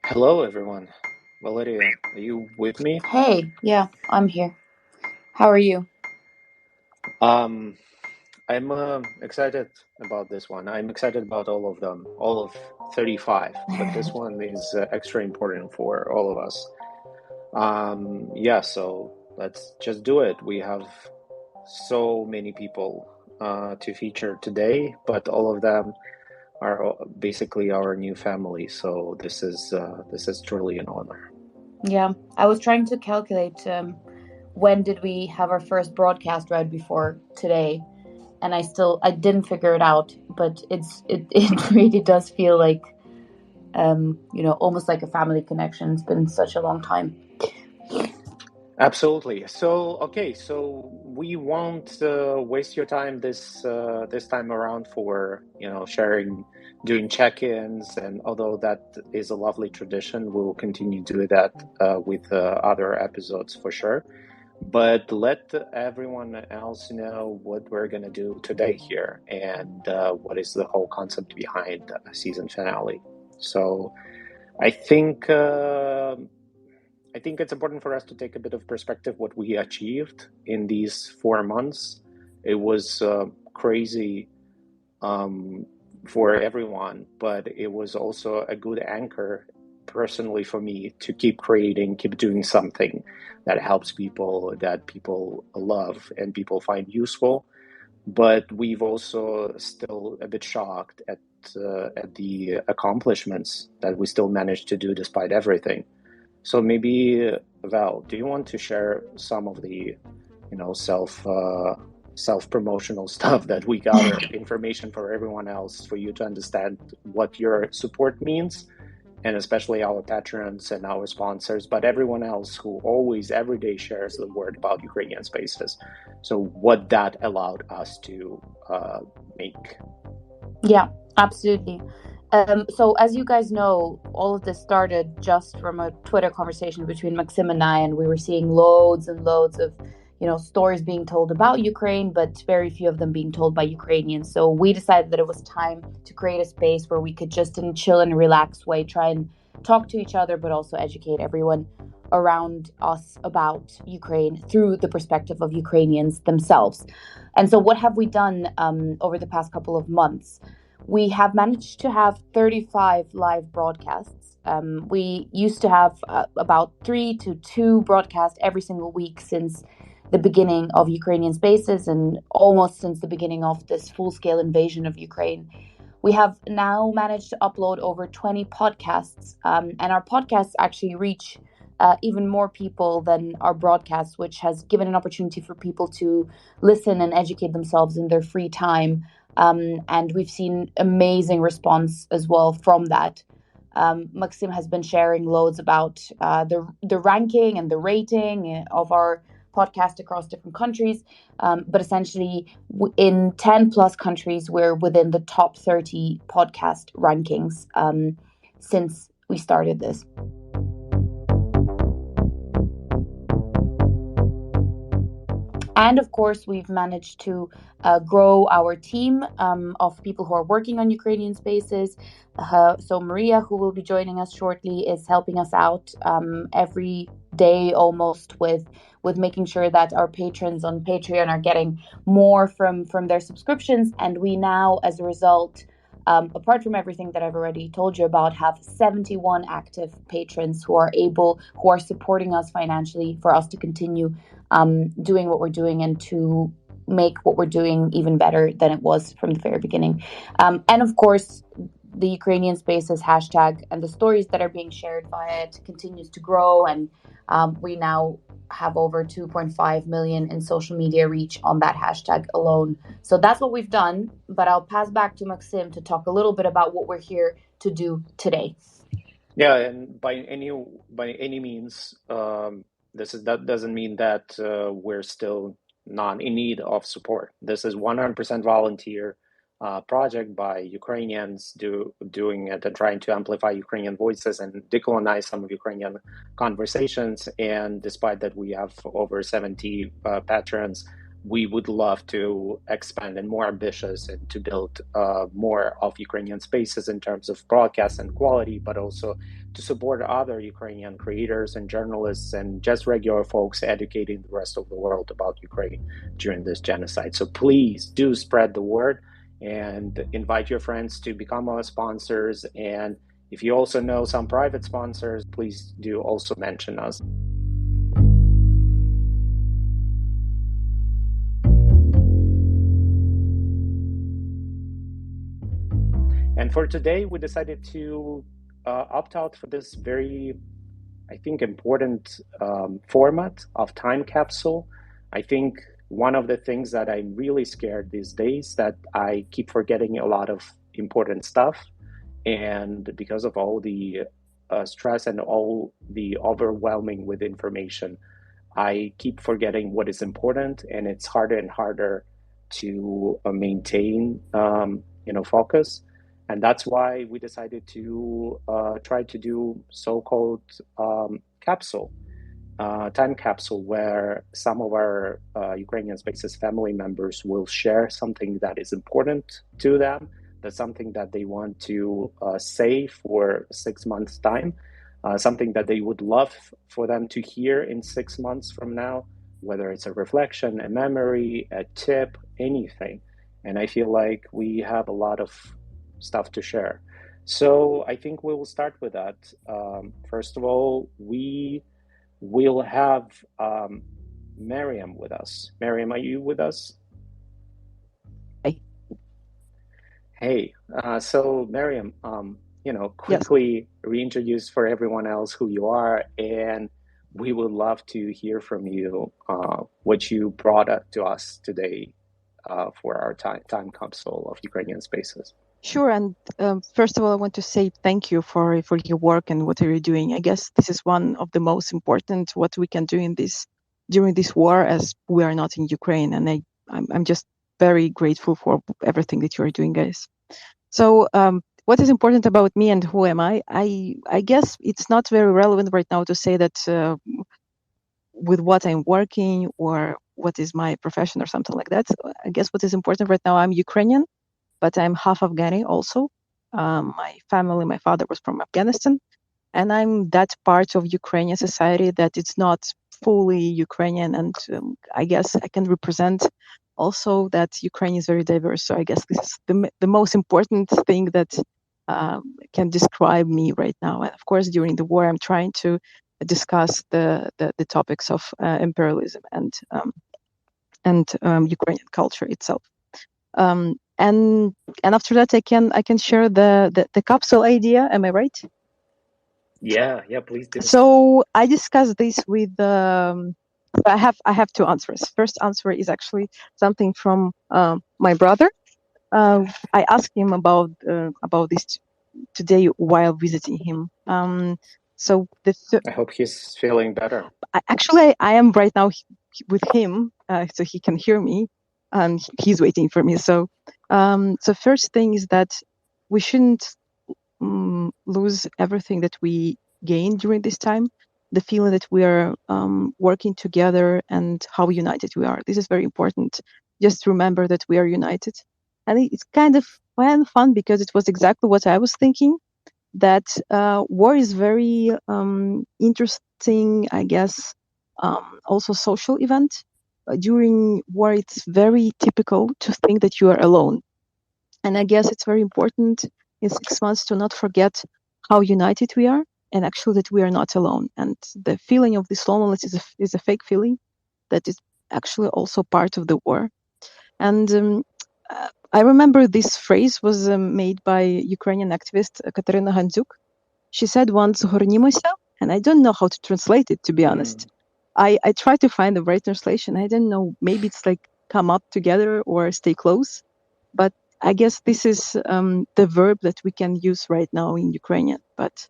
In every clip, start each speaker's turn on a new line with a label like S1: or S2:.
S1: Hello, everyone. Valeria, are you with me?
S2: Hey, yeah, I'm here. How are you?
S1: Um, I'm excited about this one. I'm excited about all of them, all of 35, but this one is extra important for all of us. Yeah, so let's just do it. We have so many people to feature today, but all of them are basically our new family. So this is truly an honor.
S2: Yeah, I was trying to calculate when did we have our first broadcast right before today, and I didn't figure it out, but it really does feel like almost like a family connection. It's been such a long time.
S1: Absolutely. So, okay, so we won't waste your time this time around for, sharing, doing check-ins, and although that is a lovely tradition, we will continue to do that with other episodes for sure. But let everyone else know what we're going to do today here and what is the whole concept behind the season finale. So, I think. I think it's important for us to take a bit of perspective what we achieved in these 4 months. It was crazy for everyone, but it was also a good anchor personally for me to keep creating, keep doing something that helps people, that people love and people find useful. But we've also still a bit shocked at the accomplishments that we still managed to do despite everything. So maybe, Val, do you want to share some of the, self-promotional stuff that we gather, information for everyone else, for you to understand what your support means, and especially our patrons and our sponsors, but everyone else who always, every day shares the word about Ukrainian spaces. So what that allowed us to make.
S2: Yeah, absolutely. So as you guys know, all of this started just from a Twitter conversation between Maksym and I, and we were seeing loads and loads of, stories being told about Ukraine, but very few of them being told by Ukrainians. So we decided that it was time to create a space where we could just in a chill and relaxed way try and talk to each other, but also educate everyone around us about Ukraine through the perspective of Ukrainians themselves. And so what have we done over the past couple of months? We have managed to have 35 live broadcasts. We used to have about 3 to 2 broadcasts every single week since the beginning of Ukrainian spaces and almost since the beginning of this full-scale invasion of Ukraine. We have now managed to upload over 20 podcasts, and our podcasts actually reach even more people than our broadcasts, which has given an opportunity for people to listen and educate themselves in their free time. And we've seen amazing response as well from that. Maksym has been sharing loads about the ranking and the rating of our podcast across different countries. But essentially, in 10 plus countries, we're within the top 30 podcast rankings since we started this. And of course, we've managed to grow our team of people who are working on Ukrainian spaces. So Maria, who will be joining us shortly, is helping us out every day almost with making sure that our patrons on Patreon are getting more from their subscriptions. And we now, as a result, apart from everything that I've already told you about, have 71 active patrons who are supporting us financially for us to continue doing what we're doing and to make what we're doing even better than it was from the very beginning. And of course, the Ukrainian Spaces hashtag and the stories that are being shared via it continues to grow. And we now have over 2.5 million in social media reach on that hashtag alone. So that's what we've done. But I'll pass back to Maksym to talk a little bit about what we're here to do today.
S1: Yeah, and by any means, that doesn't mean that we're still not in need of support. This is 100% volunteer project by Ukrainians doing it and trying to amplify Ukrainian voices and decolonize some of Ukrainian conversations. And despite that, we have over 70 patrons. we would love to expand and more ambitious and to build more of Ukrainian spaces in terms of broadcast and quality, but also to support other Ukrainian creators and journalists and just regular folks educating the rest of the world about Ukraine during this genocide. So please do spread the word and invite your friends to become our sponsors. And if you also know some private sponsors, please do also mention us. And for today, we decided to opt out for this very, I think, important format of time capsule. I think one of the things that I'm really scared these days that I keep forgetting a lot of important stuff. And because of all the stress and all the overwhelming with information, I keep forgetting what is important, and it's harder and harder to maintain, focus. And that's why we decided to try to do so-called capsule, time capsule, where some of our Ukrainian Spaces family members will share something that is important to them, that's something that they want to say for 6 months' time, something that they would love for them to hear in 6 months from now, whether it's a reflection, a memory, a tip, anything. And I feel like we have a lot of stuff to share. So I think we will start with that. First of all, we will have Mariam with us. Mariam, are you with us? Hey, so Mariam, quickly reintroduce for everyone else who you are, and we would love to hear from you what you brought up to us today for our time capsule of Ukrainian Spaces.
S3: Sure, and first of all, I want to say thank you for your work and what you're doing. I guess this is one of the most important what we can do during this war, as we are not in Ukraine, and I'm just very grateful for everything that you are doing, guys. So, what is important about me and who am I? I guess it's not very relevant right now to say that with what I'm working or what is my profession or something like that. I guess what is important right now, I'm Ukrainian, but I'm half Afghani also. My family, my father was from Afghanistan, and I'm that part of Ukrainian society that it's not fully Ukrainian. And I guess I can represent also that Ukraine is very diverse. So I guess this is the most important thing that can describe me right now. And of course, during the war, I'm trying to discuss the topics of imperialism and Ukrainian culture itself. And after that, I can share the capsule idea. Am I right?
S1: Yeah, please do.
S3: So I discussed this with. I have two answers. First answer is actually something from my brother. I asked him about this today while visiting him. So
S1: I hope he's feeling better.
S3: I am right now with him, so he can hear me, and he's waiting for me. So first thing is that we shouldn't lose everything that we gained during this time. The feeling that we are working together and how united we are. This is very important. Just remember that we are united. And it's kind of fun because it was exactly what I was thinking, that war is very interesting, I guess, also social event. During war, it's very typical to think that you are alone. And I guess it's very important in 6 months to not forget how united we are, and actually that we are not alone. And the feeling of this loneliness is a fake feeling that is actually also part of the war. And I remember this phrase was made by Ukrainian activist Katerina Handzuk. She said once, "Горнімося," and I don't know how to translate it, to be honest. I tried to find the right translation. I don't know, maybe it's like come up together or stay close. But I guess this is the verb that we can use right now in Ukrainian. But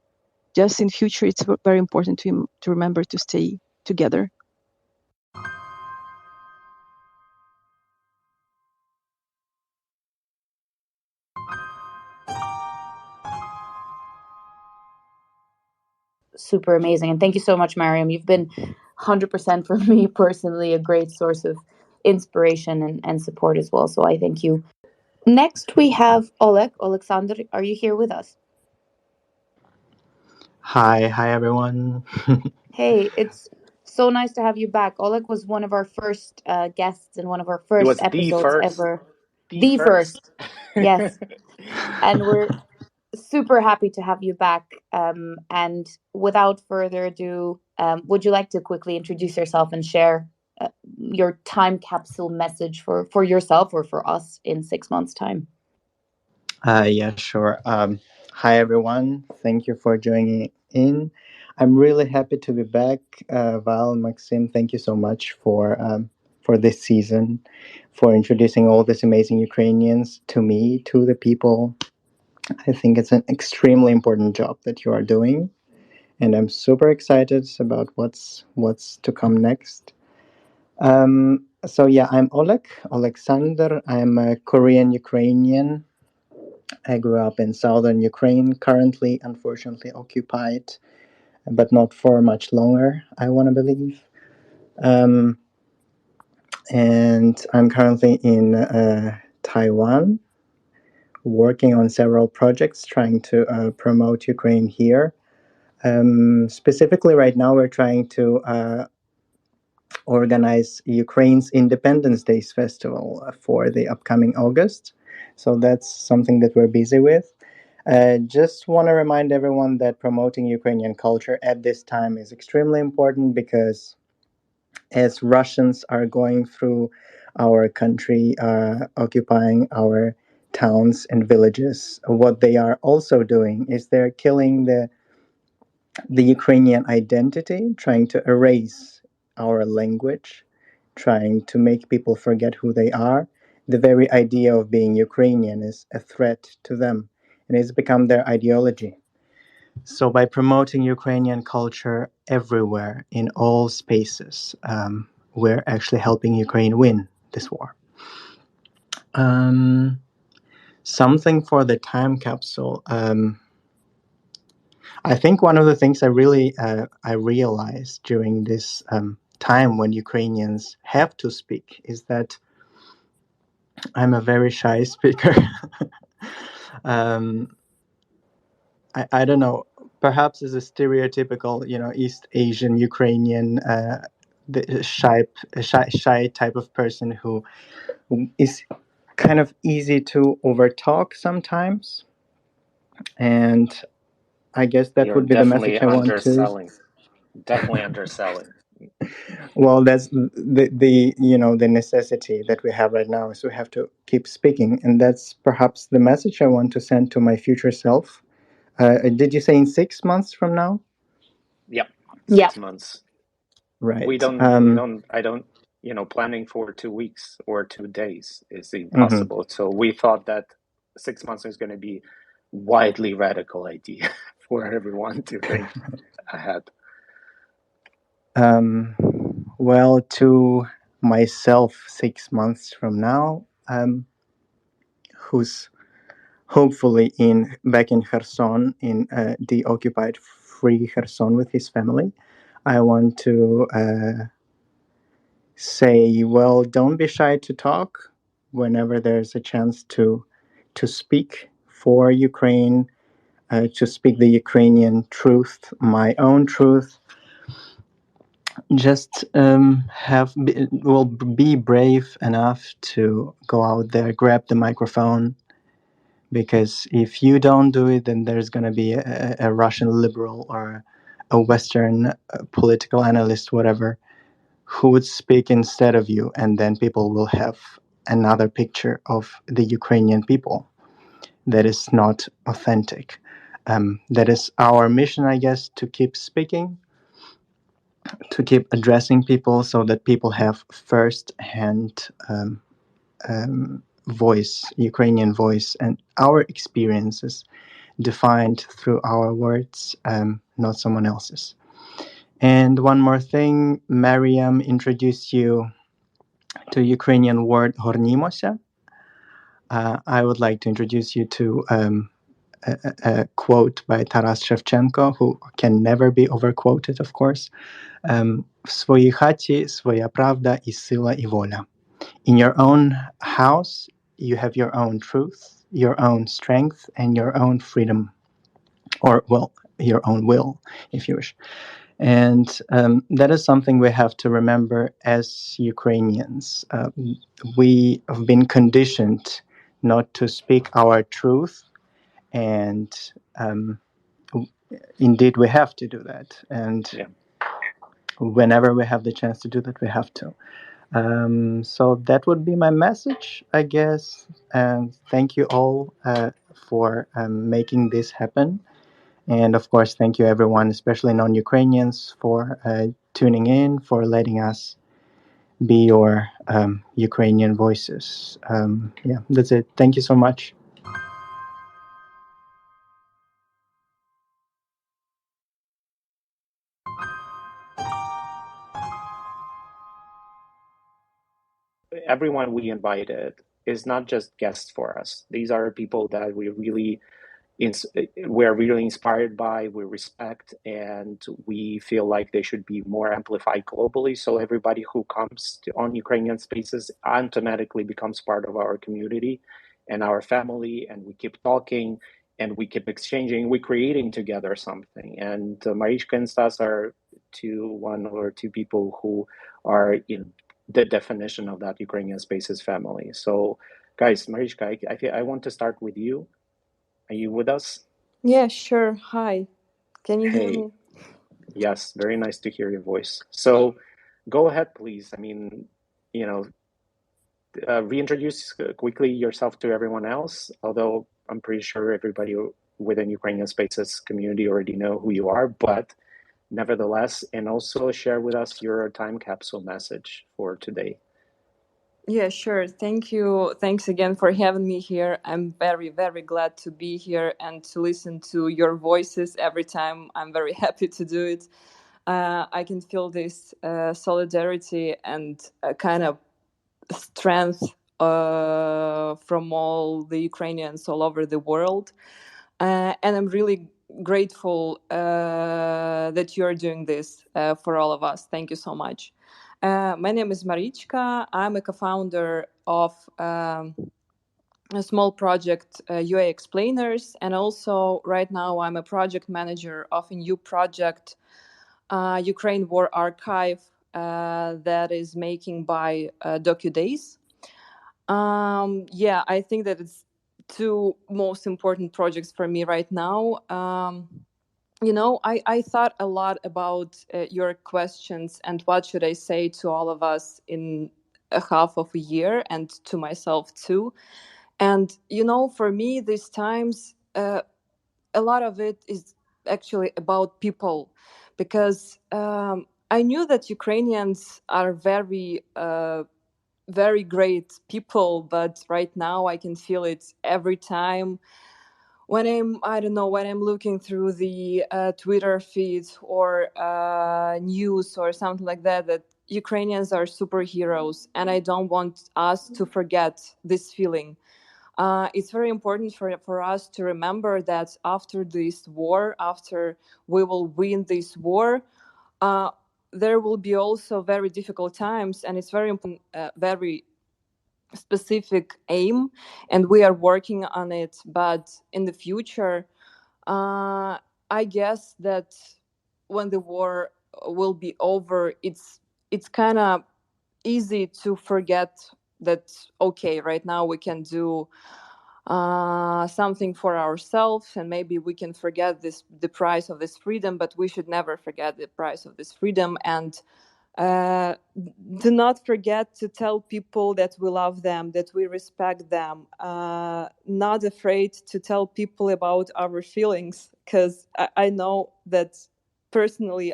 S3: just in future, it's very important to remember to stay together.
S2: Super amazing. And thank you so much, Mariam. You've been 100% for me personally a great source of inspiration and support as well. So I thank you. Next, we have Alexander, are you here with us?
S4: Hi everyone.
S2: Hey, it's so nice to have you back. Oleg was one of our first guests in one of our first episodes ever. The first. Yes. And we're super happy to have you back. And without further ado, would you like to quickly introduce yourself and share your time capsule message for yourself or for us in 6 months' time?
S4: Yeah, sure. Hi everyone. Thank you for joining in. I'm really happy to be back. Val and Maksym, thank you so much for this season, for introducing all these amazing Ukrainians to me, to the people. I think it's an extremely important job that you are doing, and I'm super excited about what's to come next. So yeah, I'm Alexander. I'm a Korean Ukrainian. I grew up in southern Ukraine, currently, unfortunately, occupied, but not for much longer, I want to believe. And I'm currently in Taiwan, working on several projects, trying to promote Ukraine here. Specifically, right now, we're trying to organize Ukraine's Independence Days Festival for the upcoming August. So that's something that we're busy with. Just want to remind everyone that promoting Ukrainian culture at this time is extremely important because as Russians are going through our country, occupying our towns and villages, what they are also doing is they're killing the Ukrainian identity, trying to erase our language, trying to make people forget who they are. The very idea of being Ukrainian is a threat to them, and it's become their ideology. So by promoting Ukrainian culture everywhere, in all spaces, we're actually helping Ukraine win this war. Something for the time capsule. I think one of the things I realized during this time when Ukrainians have to speak is that I'm a very shy speaker. I don't know. Perhaps as a stereotypical, East Asian Ukrainian, the shy type of person who is kind of easy to overtalk sometimes, and I guess that would be the message I want to.
S1: Definitely underselling.
S4: Well, that's the necessity that we have right now is we have to keep speaking, and that's perhaps the message I want to send to my future self. Did you say in 6 months from now?
S1: Yep, 6 months.
S4: Right.
S1: I don't. Planning for 2 weeks or 2 days is impossible. Mm-hmm. So we thought that 6 months is going to be widely radical idea for everyone to think ahead.
S4: Well, to myself 6 months from now, who's hopefully back in Kherson, in the occupied free Kherson with his family, I want to say, well, don't be shy to talk whenever there's a chance to speak for Ukraine, to speak the Ukrainian truth, my own truth. Just be brave enough to go out there, grab the microphone, because if you don't do it, then there's going to be a Russian liberal or a Western political analyst, whatever, who would speak instead of you, and then people will have another picture of the Ukrainian people that is not authentic. That is our mission, I guess, to keep speaking, to keep addressing people so that people have first-hand voice, Ukrainian voice, and our experiences defined through our words, not someone else's. And one more thing, Mariam introduced you to Ukrainian word hornimoся. I would like to introduce you to a quote by Taras Shevchenko, who can never be overquoted, of course. В своїй хаті своя правда і сила і воля. In your own house, you have your own truth, your own strength, and your own freedom, or, well, your own will, if you wish. And that is something we have to remember as Ukrainians. We have been conditioned not to speak our truth, and indeed we have to do that. And whenever we have the chance to do that, we have to. So that would be my message, I guess. And thank you all for making this happen. And of course, thank you everyone, especially non-Ukrainians, for tuning in, for letting us be your Ukrainian voices. Yeah, that's it. Thank you so much.
S1: Everyone we invited is not just guests for us. These are people that we're really inspired by, we respect, and we feel like they should be more amplified globally. So everybody who comes on Ukrainian Spaces automatically becomes part of our community and our family, and we keep talking and we keep exchanging, we're creating together something. And Marichka and Stas are one or two people who are in the definition of that Ukrainian Spaces family. So guys, Marichka, I want to start with you. Are you with us?
S5: Yeah, sure. Hi. Can you hear
S1: Hey,
S5: me?
S1: yes, very nice to hear your voice. So go ahead, please. I mean, you know, reintroduce quickly yourself to everyone else, although I'm pretty sure everybody within Ukrainian Spaces community already know who you are, but nevertheless, and also share with us your time capsule message for today.
S5: Yeah, sure. Thank you. Thanks again for having me here. I'm very, very glad to be here and to listen to your voices every time. I'm very happy to do it. I can feel this solidarity and kind of strength from all the Ukrainians all over the world. And I'm really grateful that you're doing this for all of us. Thank you so much. My name is Marichka. I'm a co-founder of a small project, UA Explainers, and also right now I'm a project manager of a new project, Ukraine War Archive, that is making by DocuDays. Yeah, I think that it's two most important projects for me right now. I thought a lot about your questions and what should I say to all of us in a half of a year and to myself too. And, for me, these times, a lot of it is actually about people, because I knew that Ukrainians are very, very great people, but right now I can feel it every time when I'm looking through the Twitter feed or news or something like that, that Ukrainians are superheroes, and I don't want us to forget this feeling. It's very important for us to remember that after this war, after we will win this war, there will be also very difficult times, and it's very important, very specific aim, and we are working on it. But in the future, I guess that when the war will be over, it's kind of easy to forget that, okay, right now we can do something for ourselves, and maybe we can forget the price of this freedom, but we should never forget the price of this freedom. And do not forget to tell people that we love them, that we respect them, not afraid to tell people about our feelings, because I know that personally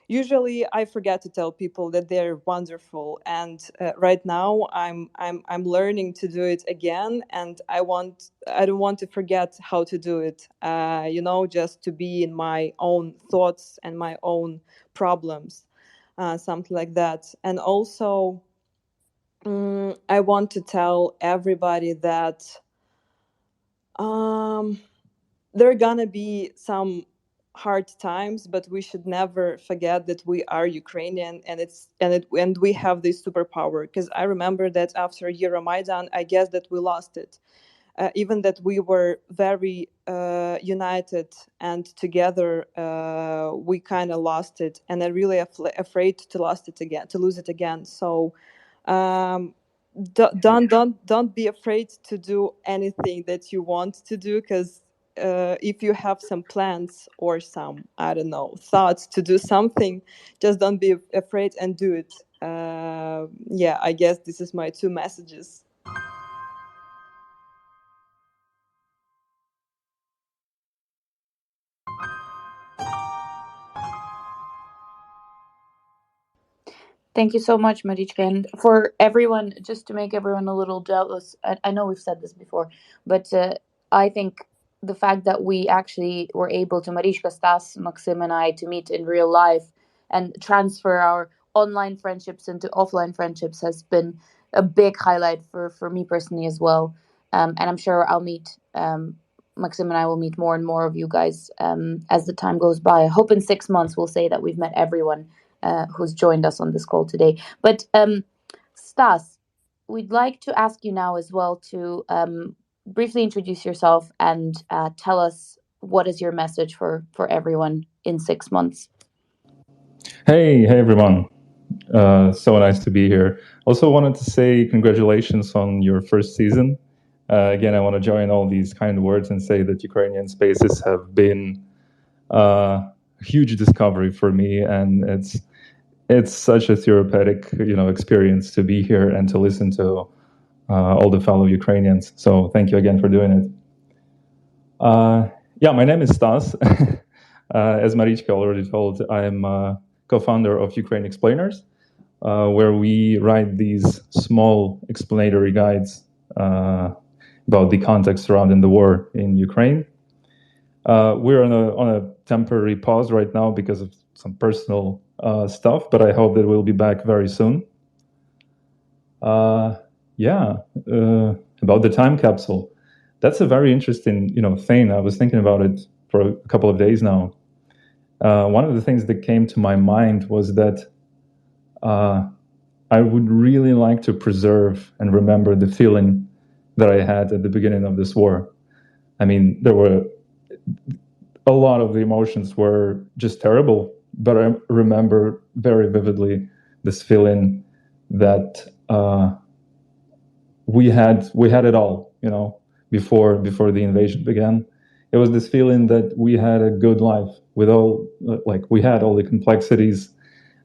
S5: usually I forget to tell people that they're wonderful, and right now I'm learning to do it again, and I don't want to forget how to do it. Just to be in my own thoughts and my own problems, something like that. And also, I want to tell everybody that there are gonna be some hard times, but we should never forget that we are Ukrainian, and we have this superpower. Because I remember that after Euromaidan, I guess that we lost it. Even that we were very united and together, we kind of lost it, and I'm really afraid to lose it again. So don't be afraid to do anything that you want to do, because if you have some plans or some, I don't know, thoughts to do something, just don't be afraid and do it. Yeah, I guess this is my 2 messages.
S2: Thank you so much, Marichka. And for everyone, just to make everyone a little jealous, I know we've said this before, but I think the fact that we actually were able to, Marichka, Stas, Maksym, and I, to meet in real life and transfer our online friendships into offline friendships has been a big highlight for me personally as well. And I'm sure I'll meet, Maksym and I will meet more and more of you guys as the time goes by. I hope in 6 months we'll say that we've met everyone who's joined us on this call today. But Stas, we'd like to ask you now as well to briefly introduce yourself and tell us what is your message for everyone in 6 months.
S6: Hey everyone. So nice to be here. Also wanted to say congratulations on your first season. Again, I want to join all these kind words and say that Ukrainian spaces have been a huge discovery for me, and it's such a therapeutic, experience to be here and to listen to all the fellow Ukrainians. So thank you again for doing it. Yeah, my name is Stas. As Marichka already told, I'm co-founder of Ukraine Explainers, where we write these small explanatory guides about the context surrounding the war in Ukraine. We're on a temporary pause right now because of some personal stuff, but I hope that we'll be back very soon. About the time capsule. That's a very interesting, thing. I was thinking about it for a couple of days now. One of the things that came to my mind was that I would really like to preserve and remember the feeling that I had at the beginning of this war. I mean, there were a lot of the emotions were just terrible, but I remember very vividly this feeling that we had it all, before the invasion began. It was this feeling that we had a good life with we had all the complexities,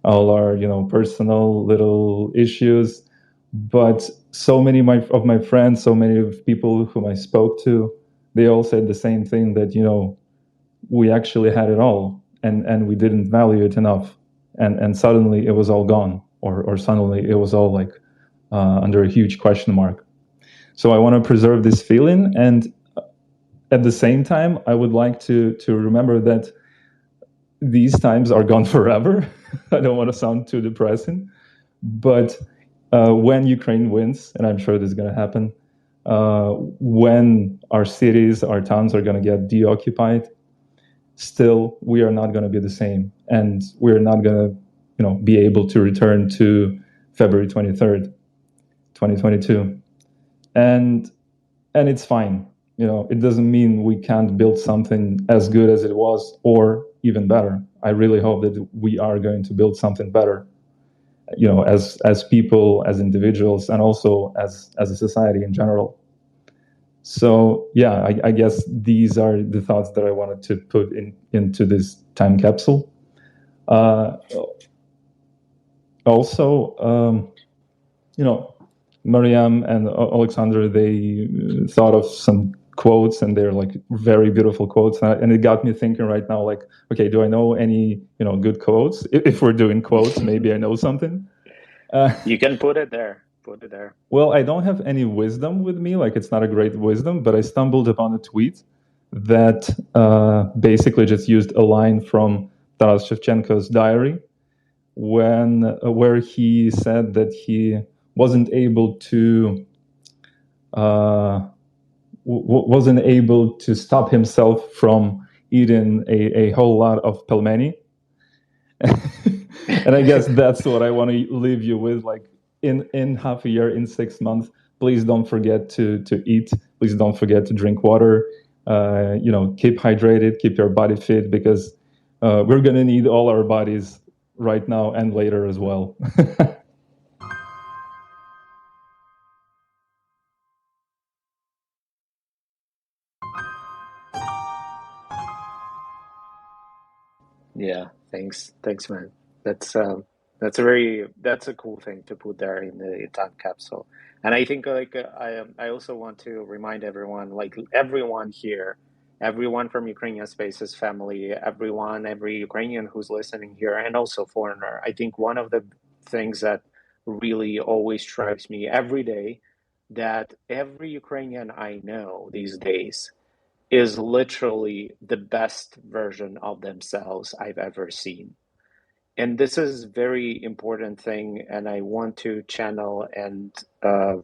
S6: all our, personal little issues, but so many of my friends, so many of people whom I spoke to, they all said the same thing, that, we actually had it all, and we didn't value it enough. And suddenly it was all gone, or suddenly it was all under a huge question mark. So I want to preserve this feeling, and at the same time, I would like to remember that these times are gone forever. I don't want to sound too depressing, but when Ukraine wins, and I'm sure this is going to happen, when our cities, our towns are going to get deoccupied, still we are not going to be the same, and we're not going to, be able to return to February 23rd, 2022, and it's fine. It doesn't mean we can't build something as good as it was, or even better. I really hope that we are going to build something better, as people, as individuals, and also as a society in general. So yeah, I guess these are the thoughts that I wanted to put into this time capsule. Also, Mariam and Alexander, they thought of some quotes, and they're very beautiful quotes, and it got me thinking right now, okay, do I know any good quotes? If we're doing quotes, maybe I know something.
S1: You can put it there.
S6: Well, I don't have any wisdom with me, it's not a great wisdom, but I stumbled upon a tweet that basically just used a line from Taras Shevchenko's diary, where he said that he wasn't able to stop himself from eaten a whole lot of pelmeni. And I guess that's what I want to leave you with. Like in half a year, in 6 months, please don't forget to eat. Please don't forget to drink water. Keep hydrated, keep your body fit, because we're going to need all our bodies right now and later as well.
S1: Yeah, thanks, man. That's a cool thing to put there in the time capsule. And I think I also want to remind everyone, like everyone here, everyone from Ukrainian Spaces family, every Ukrainian who's listening here, and also foreigner. I think one of the things that really always strikes me every day, that every Ukrainian I know these days is literally the best version of themselves I've ever seen. And this is very important thing, and I want to channel and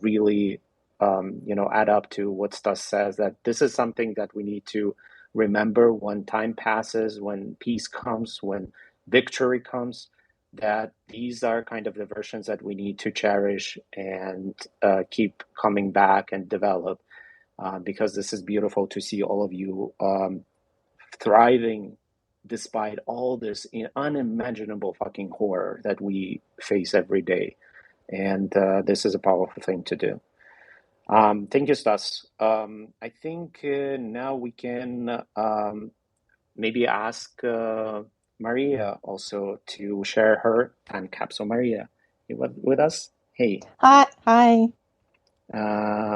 S1: really, add up to what Stas says, that this is something that we need to remember when time passes, when peace comes, when victory comes, that these are kind of the versions that we need to cherish and keep coming back and develop. Because this is beautiful to see all of you thriving despite all this unimaginable fucking horror that we face every day. And this is a powerful thing to do. Thank you, Stas. I think now we can maybe ask Maria also to share her time capsule. Maria, you with us? Hey.
S7: Hi.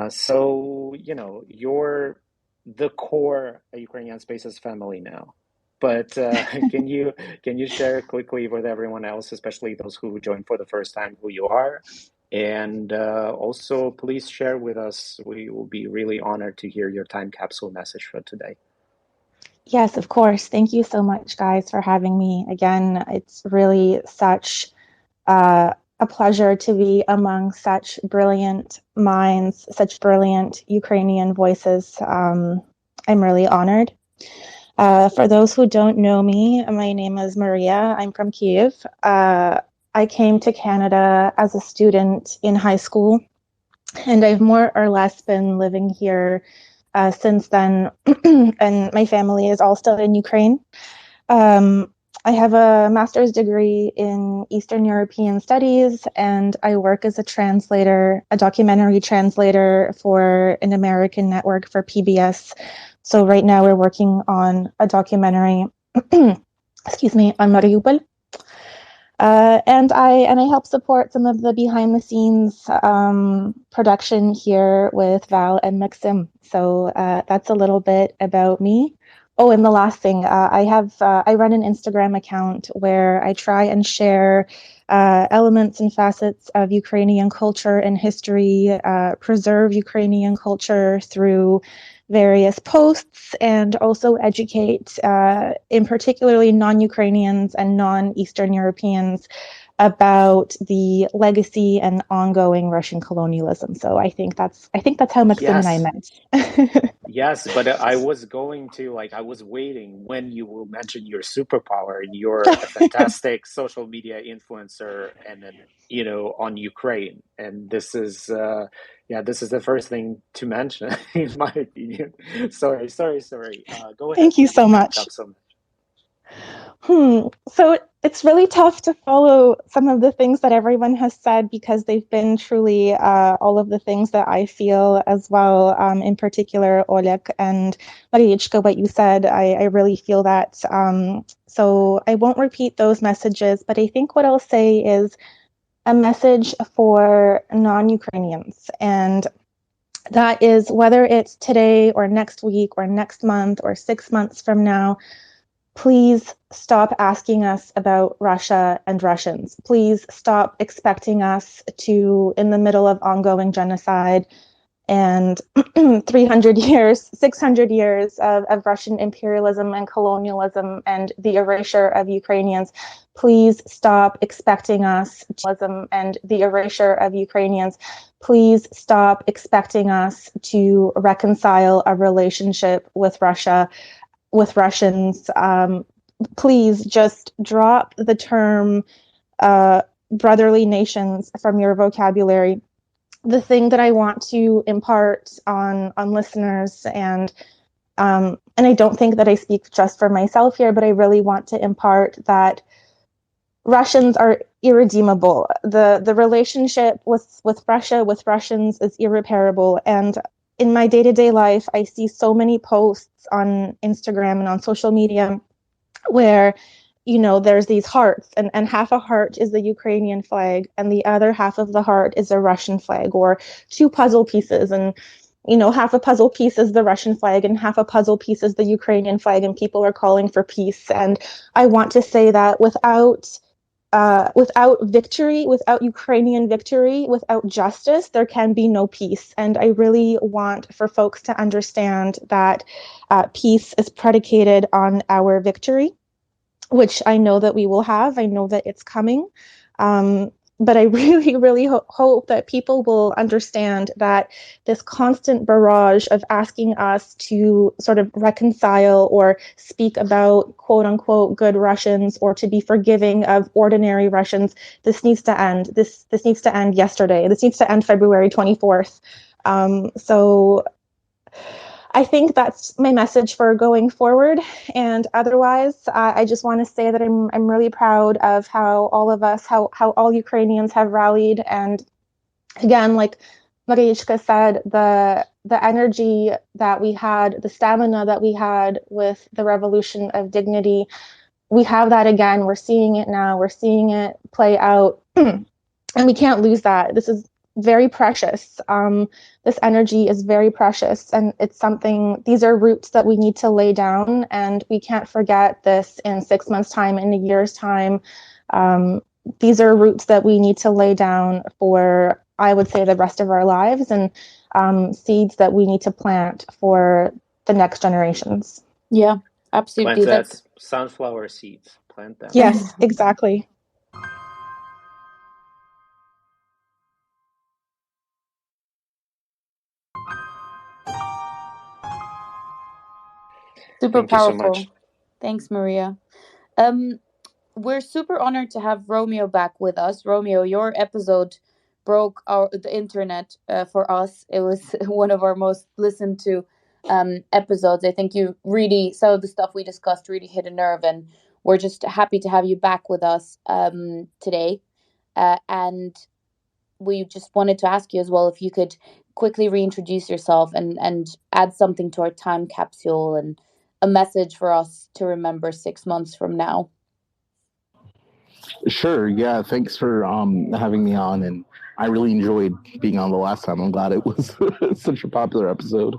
S1: So, you're the core Ukrainian Spaces family now. But can you share quickly with everyone else, especially those who joined for the first time, who you are? And also, please share with us. We will be really honored to hear your time capsule message for today.
S7: Yes, of course. Thank you so much, guys, for having me. Again, it's really such a pleasure to be among such brilliant minds, such brilliant Ukrainian voices. I'm really honored. For those who don't know me, my name is Maria. I'm from Kyiv. I came to Canada as a student in high school, and I've more or less been living here since then, and my family is all still in Ukraine. I have a master's degree in Eastern European Studies, and I work as a translator, a documentary translator for an American network for PBS. So right now we're working on a documentary, excuse me, on Mariupol. And I help support some of the behind the scenes production here with Val and Maksym. So that's a little bit about me. Oh, and the last thing, I run an Instagram account where I try and share elements and facets of Ukrainian culture and history, preserve Ukrainian culture through various posts, and also educate in particularly non-Ukrainians and non-Eastern Europeans about the legacy and ongoing Russian colonialism. So I think that's how Maksym and I met.
S1: Yes, but I was waiting when you will mention your superpower, and you're a fantastic social media influencer, and then, on Ukraine. And this is the first thing to mention, in my opinion. Sorry. Go ahead.
S7: Thank you so much. So it's really tough to follow some of the things that everyone has said, because they've been truly all of the things that I feel as well. In particular, Olek and Marichka, what you said, I really feel that. So I won't repeat those messages, but I think what I'll say is a message for non-Ukrainians. And that is, whether it's today or next week or next month or 6 months from now, please stop asking us about Russia and Russians. Please stop expecting us to, in the middle of ongoing genocide and 300 years, 600 years of Russian imperialism and colonialism and the erasure of Ukrainians, please stop expecting us to reconcile a relationship with Russia with Russians, please just drop the term brotherly nations from your vocabulary. The thing that I want to impart on listeners, and I don't think that I speak just for myself here, but I really want to impart that Russians are irredeemable. The relationship with Russia, with Russians, is irreparable. And in my day-to-day life, I see so many posts on Instagram and on social media where, you know, there's these hearts, and half a heart is the Ukrainian flag and the other half of the heart is a Russian flag, or two puzzle pieces, and you know, half a puzzle piece is the Russian flag and half a puzzle piece is the Ukrainian flag, and people are calling for peace. And I want to say that without victory, without Ukrainian victory, without justice, there can be no peace. And I really want for folks to understand that peace is predicated on our victory, which I know that we will have. I know that it's coming. But I really, really hope that people will understand that this constant barrage of asking us to sort of reconcile or speak about quote unquote good Russians, or to be forgiving of ordinary Russians, this needs to end. This needs to end yesterday. This needs to end February 24th. So I think that's my message for going forward. And otherwise, I just want to say that I'm really proud of how all of us, how all Ukrainians have rallied. And again, like Marichka said, the energy that we had, the stamina that we had with the Revolution of Dignity, we have that again. We're seeing it now. We're seeing it play out. And we can't lose that. This is very precious. This energy is very precious, and it's something, these are roots that we need to lay down, and we can't forget this in 6 months' time, in a year's time. These are roots that we need to lay down for, I would say, the rest of our lives, and seeds that we need to plant for the next generations.
S2: Yeah, absolutely.
S1: Plant that sunflower seeds. Plant them.
S7: Yes, exactly.
S2: Super
S1: Thank
S2: powerful.
S1: you so much.
S2: Thanks, Maria. We're super honored to have Romeo back with us. Romeo, your episode broke the internet for us. It was one of our most listened to episodes. I think you really, some of the stuff we discussed really hit a nerve, and we're just happy to have you back with us today. And we just wanted to ask you as well if you could quickly reintroduce yourself and add something to our time capsule and a message for us to remember 6 months from now.
S8: Sure. Yeah. Thanks for having me on, and I really enjoyed being on the last time. I'm glad it was such a popular episode.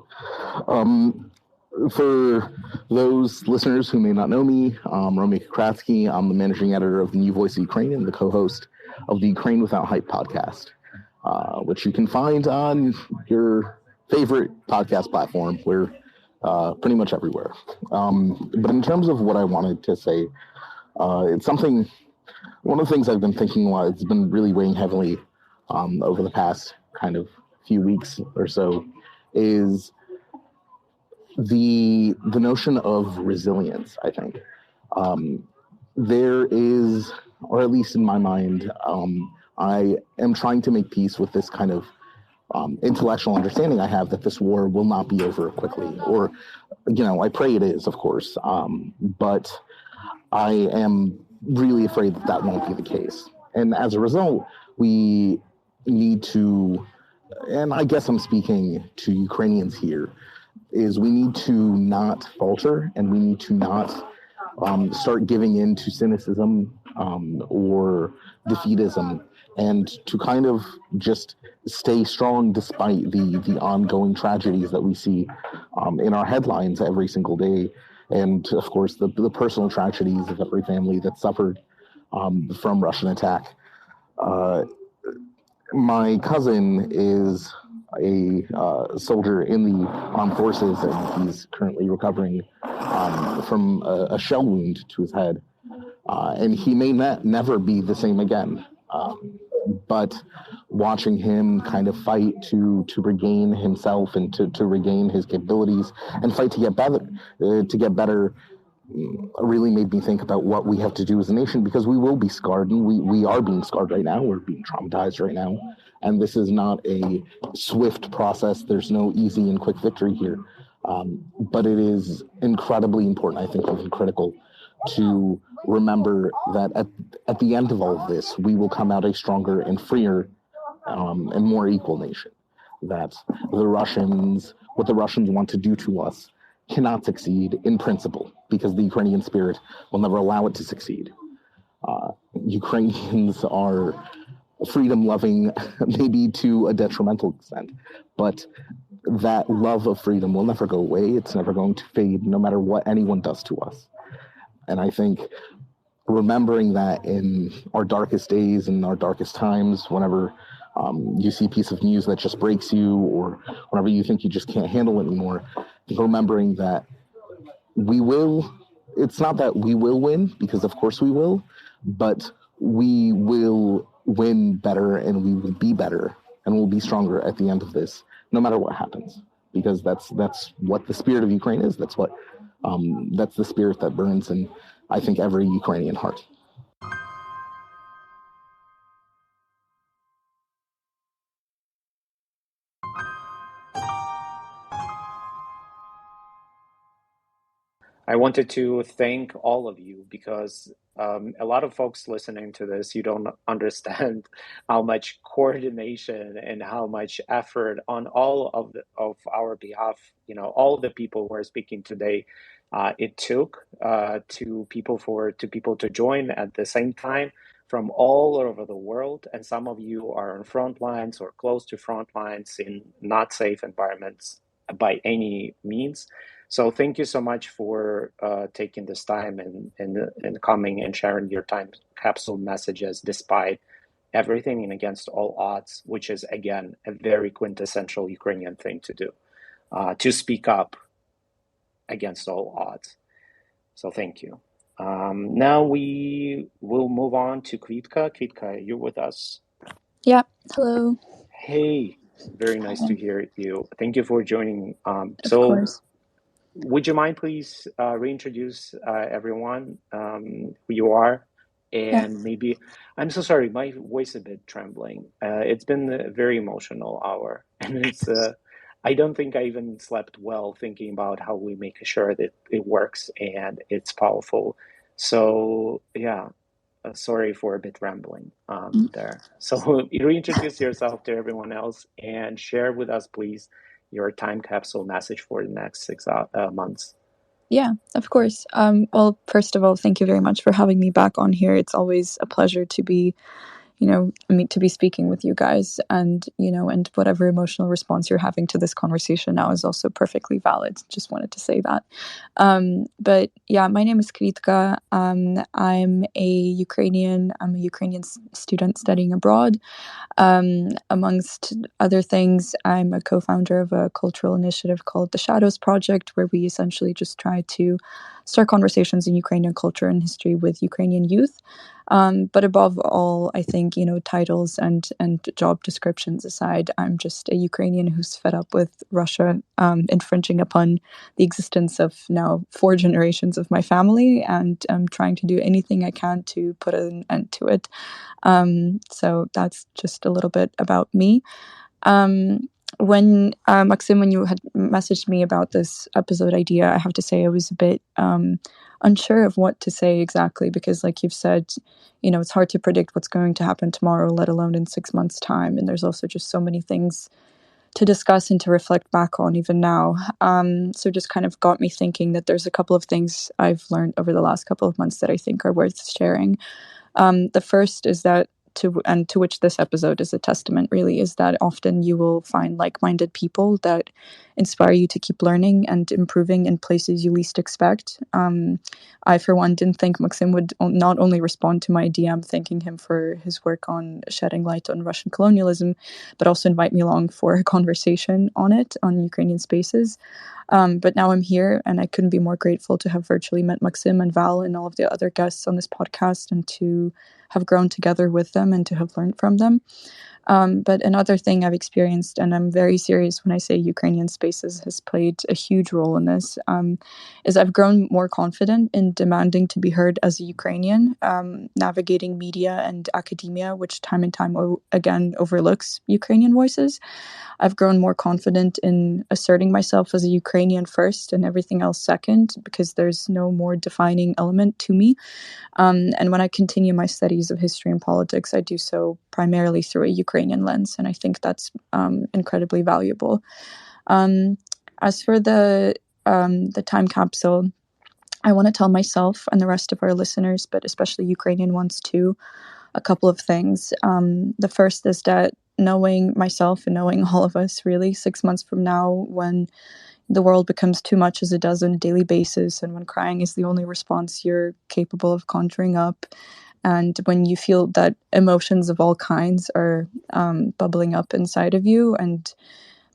S8: For those listeners who may not know me, Romeo Kokriatski. I'm the managing editor of the New Voice of Ukraine and the co-host of the Ukraine Without Hype podcast, which you can find on your favorite podcast platform. We're pretty much everywhere. But in terms of what I wanted to say, it's something. One of the things I've been thinking a lot, it's been really weighing heavily over the past kind of few weeks or so, is the notion of resilience, I think. There is, or at least in my mind, I am trying to make peace with this kind of intellectual understanding I have that this war will not be over quickly. Or, you know, I pray it is, of course, but I am really afraid that that won't be the case. And as a result, we need to, and I guess I'm speaking to Ukrainians here, is we need to not falter, and we need to not start giving in to cynicism or defeatism, and to kind of just stay strong despite the ongoing tragedies that we see in our headlines every single day. And of course, the personal tragedies of every family that suffered from Russian attack. My cousin is a soldier in the armed forces, and he's currently recovering from a shell wound to his head. And he may never be the same again. But watching him kind of fight to regain himself and to regain his capabilities and fight to get better, really made me think about what we have to do as a nation, because we will be scarred, and we are being scarred right now. We're being traumatized right now. And this is not a swift process. There's no easy and quick victory here. But it is incredibly important, I think, and critical to remember that at the end of all of this, we will come out a stronger and freer and more equal nation. That what the Russians want to do to us cannot succeed in principle, because the Ukrainian spirit will never allow it to succeed. Ukrainians are freedom-loving, maybe to a detrimental extent, but that love of freedom will never go away. It's never going to fade, no matter what anyone does to us. And I think remembering that in our darkest days and our darkest times, whenever you see a piece of news that just breaks you, or whenever you think you just can't handle it anymore, remembering that it's not that we will win, because of course we will, but we will win better, and we will be better, and we'll be stronger at the end of this, no matter what happens, because that's what the spirit of Ukraine is. That's the spirit that burns in, I think, every Ukrainian heart.
S1: I wanted to thank all of you, because a lot of folks listening to this, you don't understand how much coordination and how much effort on all of our behalf, all the people who are speaking today, it took to people to join at the same time from all over the world. And some of you are on front lines or close to front lines in not safe environments by any means. So thank you so much for taking this time and coming and sharing your time capsule messages despite everything and against all odds, which is, again, a very quintessential Ukrainian thing to do, to speak up against all odds. So thank you. Now we will move on to Kvitka. Kvitka, you're with us.
S9: Yeah, hello.
S1: Hey, very nice to hear you. Thank you for joining.
S9: Of course.
S1: Would you mind please reintroduce everyone, who you are, and maybe, I'm so sorry, my voice a bit trembling. It's been a very emotional hour, and I don't think I even slept well thinking about how we make sure that it works and it's powerful. So yeah, sorry for a bit rambling there. So reintroduce yourself to everyone else and share with us, please, your time capsule message for the next 6 months.
S9: Yeah, of course. Well, first of all, thank you very much for having me back on here. It's always a pleasure to be, to be speaking with you guys, and whatever emotional response you're having to this conversation now is also perfectly valid. Just wanted to say that. But yeah, my name is Kvitka. I'm a Ukrainian student studying abroad. Amongst other things, I'm a co-founder of a cultural initiative called the Shadows Project, where we essentially just try to start conversations in Ukrainian culture and history with Ukrainian youth. But above all, I think, titles and job descriptions aside, I'm just a Ukrainian who's fed up with Russia infringing upon the existence of now 4 generations of my family, and I'm trying to do anything I can to put an end to it. So that's just a little bit about me. When Maksym, when you had messaged me about this episode idea, I have to say I was a bit unsure of what to say exactly, because like you've said, it's hard to predict what's going to happen tomorrow, let alone in 6 months' time. And there's also just so many things to discuss and to reflect back on even now. So just kind of got me thinking that there's a couple of things I've learned over the last couple of months that I think are worth sharing. The first is that, to which this episode is a testament, really, is that often you will find like-minded people that inspire you to keep learning and improving in places you least expect. I, for one, didn't think Maksym would not only respond to my DM thanking him for his work on shedding light on Russian colonialism, but also invite me along for a conversation on it on Ukrainian Spaces. But now I'm here, and I couldn't be more grateful to have virtually met Maksym and Val and all of the other guests on this podcast, and to have grown together with them. them and to have learned from them. But another thing I've experienced, and I'm very serious when I say Ukrainian Spaces has played a huge role in this, is I've grown more confident in demanding to be heard as a Ukrainian, navigating media and academia, which time and time again overlooks Ukrainian voices. I've grown more confident in asserting myself as a Ukrainian first and everything else second, because there's no more defining element to me. And when I continue my studies of history and politics, I do so primarily through a Ukrainian lens, and I think that's incredibly valuable. As for the time capsule, I want to tell myself and the rest of our listeners, but especially Ukrainian ones too, a couple of things. The first is that knowing myself and knowing all of us really 6 months from now, when the world becomes too much as it does on a daily basis, and when crying is the only response you're capable of conjuring up, and when you feel that emotions of all kinds are bubbling up inside of you, and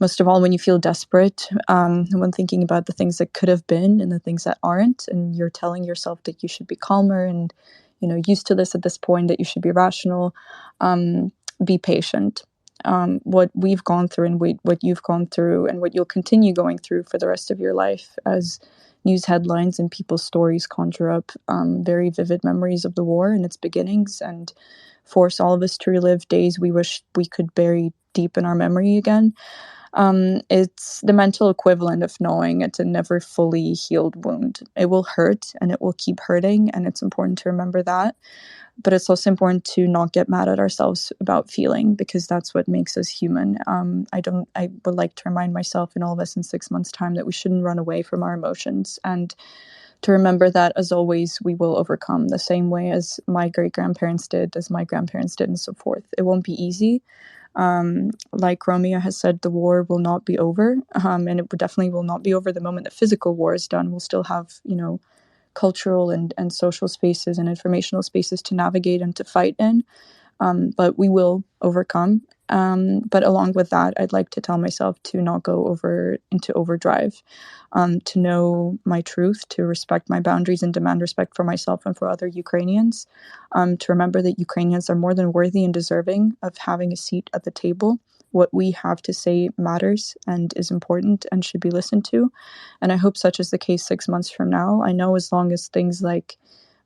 S9: most of all when you feel desperate, when thinking about the things that could have been and the things that aren't, and you're telling yourself that you should be calmer and used to this at this point, that you should be rational, be patient. What we've gone through and what you've gone through and what you'll continue going through for the rest of your life, as news headlines and people's stories conjure up very vivid memories of the war and its beginnings, and force all of us to relive days we wish we could bury deep in our memory again. It's the mental equivalent of knowing it's a never fully healed wound. It will hurt and it will keep hurting, and it's important to remember that. But it's also important to not get mad at ourselves about feeling, because that's what makes us human. I would like to remind myself and all of us in 6 months' time that we shouldn't run away from our emotions, and to remember that, as always, we will overcome the same way as my great-grandparents did, as my grandparents did, and so forth. It won't be easy. Like Romeo has said, the war will not be over, and it definitely will not be over the moment the physical war is done. We'll still have, cultural and social spaces and informational spaces to navigate and to fight in, but we will overcome. But along with that, I'd like to tell myself to not go into overdrive, to know my truth, to respect my boundaries and demand respect for myself and for other Ukrainians, to remember that Ukrainians are more than worthy and deserving of having a seat at the table. What we have to say matters and is important and should be listened to. And I hope such is the case 6 months from now. I know as long as things like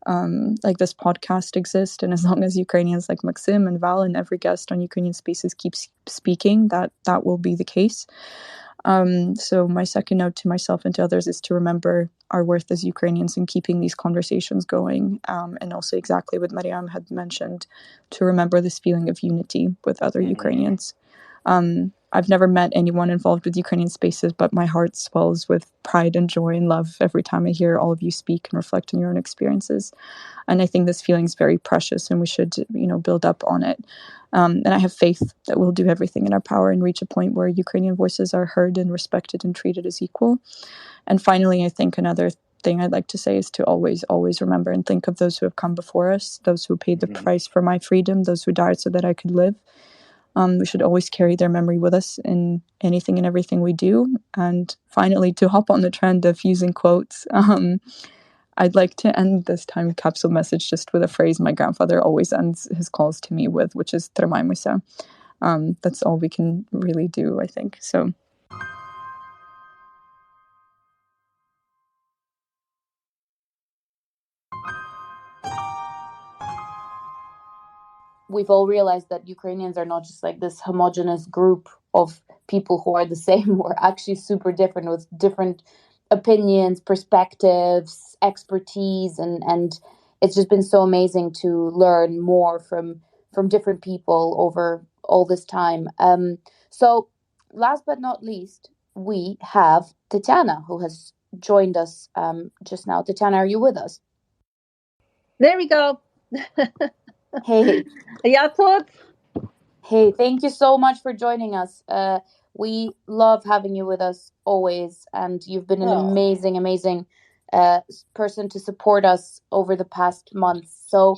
S9: this podcast exist, and as long as Ukrainians like Maksym and Val and every guest on Ukrainian Spaces keeps speaking, that will be the case. So my second note to myself and to others is to remember our worth as Ukrainians in keeping these conversations going, and also exactly what Mariam had mentioned, to remember this feeling of unity with other Ukrainians. I've never met anyone involved with Ukrainian Spaces, but my heart swells with pride and joy and love every time I hear all of you speak and reflect on your own experiences. And I think this feeling is very precious, and we should, build up on it. And I have faith that we'll do everything in our power and reach a point where Ukrainian voices are heard and respected and treated as equal. And finally, I think another thing I'd like to say is to always, always remember and think of those who have come before us, those who paid the price for my freedom, those who died so that I could live. We should always carry their memory with us in anything and everything we do. And finally, to hop on the trend of using quotes, I'd like to end this time capsule message just with a phrase my grandfather always ends his calls to me with, which is "Trimajmyся." That's all we can really do, I think. So.
S2: We've all realized that Ukrainians are not just like this homogenous group of people who are the same. We're actually super different, with different opinions, perspectives, expertise, and it's just been so amazing to learn more from different people over all this time. So last but not least, we have Tetyana, who has joined us just now. Tetyana, are you with us?
S10: There we go.
S2: Hey.
S10: Yatot.
S2: Hey, thank you so much for joining us. We love having you with us always, and you've been an amazing person to support us over the past months. So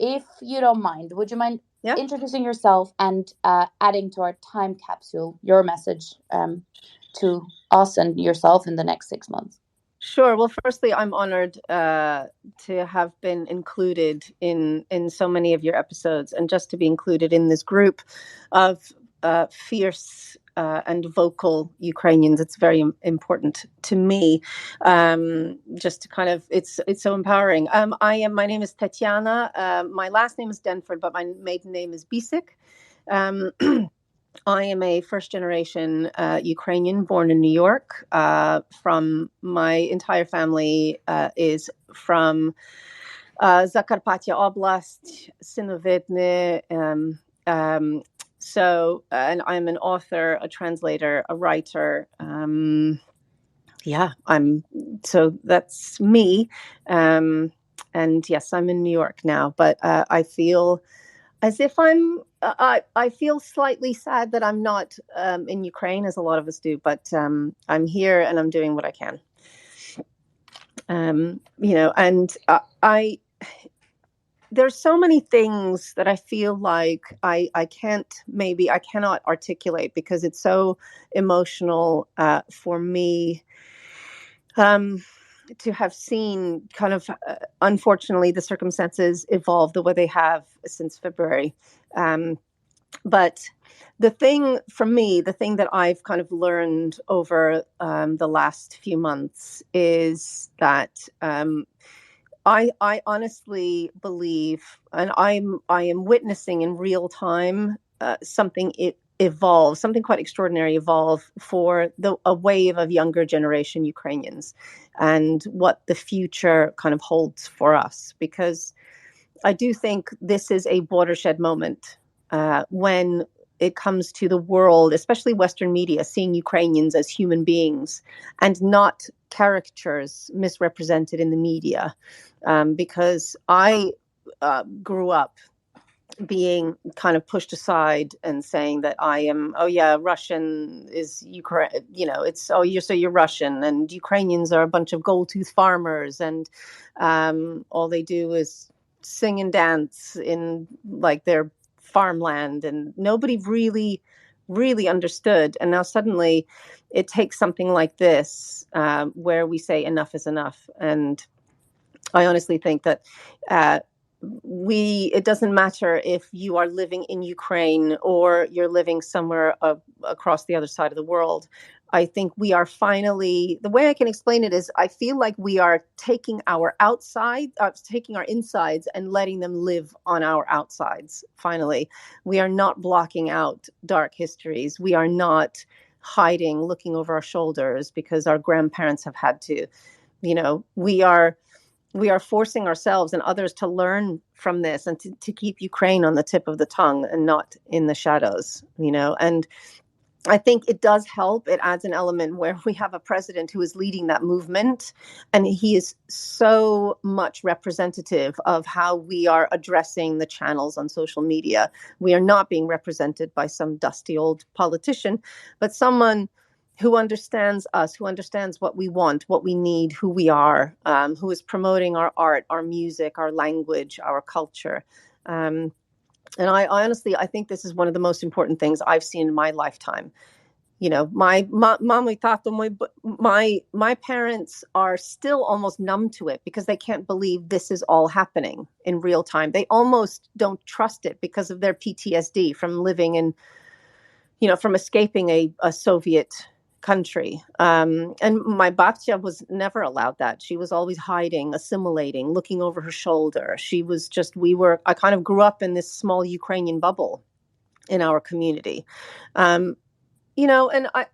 S2: if you don't mind, would you mind introducing yourself and adding to our time capsule your message to us and yourself in the next 6 months?
S10: Sure. Well, firstly, I'm honored to have been included in so many of your episodes, and just to be included in this group of fierce and vocal Ukrainians. It's very important to me. Just to kind of, it's so empowering. My name is Tetyana. My last name is Denford, but my maiden name is Bisyk. I am a first-generation Ukrainian born in New York. From my entire family is from Zakarpattia Oblast, Synovidne. And I'm an author, a translator, a writer. So that's me. And yes, I'm in New York now, but I feel as if I feel slightly sad that I'm not in Ukraine, as a lot of us do, but I'm here and I'm doing what I can. There's so many things that I feel like I cannot articulate because it's so emotional for me. To have seen kind of, unfortunately, the circumstances evolve the way they have since February. But the thing that I've kind of learned over the last few months is that I honestly believe, and I am witnessing in real time something quite extraordinary evolve for a wave of younger generation Ukrainians, and what the future kind of holds for us. Because I do think this is a watershed moment when it comes to the world, especially Western media, seeing Ukrainians as human beings and not caricatures misrepresented in the media. Because I grew up being kind of pushed aside and saying that I am, Russian is Ukraine, you're Russian, and Ukrainians are a bunch of gold-tooth farmers, and all they do is sing and dance in like their farmland, and nobody really understood. And now suddenly it takes something like this where we say enough is enough. And I honestly think that it doesn't matter if you are living in Ukraine or you're living somewhere across the other side of the world. I think we are finally, the way I can explain it is, I feel like we are taking our insides and letting them live on our outsides. Finally, we are not blocking out dark histories. We are not hiding, looking over our shoulders because our grandparents have had to. We are forcing ourselves and others to learn from this and to keep Ukraine on the tip of the tongue and not in the shadows, and I think it does help. It adds an element where we have a president who is leading that movement, and he is so much representative of how we are addressing the channels on social media. We are not being represented by some dusty old politician, but someone who understands us, who understands what we want, what we need, who we are, who is promoting our art, our music, our language, our culture. And I honestly, I think this is one of the most important things I've seen in my lifetime. My parents are still almost numb to it because they can't believe this is all happening in real time. They almost don't trust it because of their PTSD from living in, from escaping a Soviet country. And my babcia was never allowed that. She was always hiding, assimilating, looking over her shoulder. She was just, I kind of grew up in this small Ukrainian bubble in our community. And I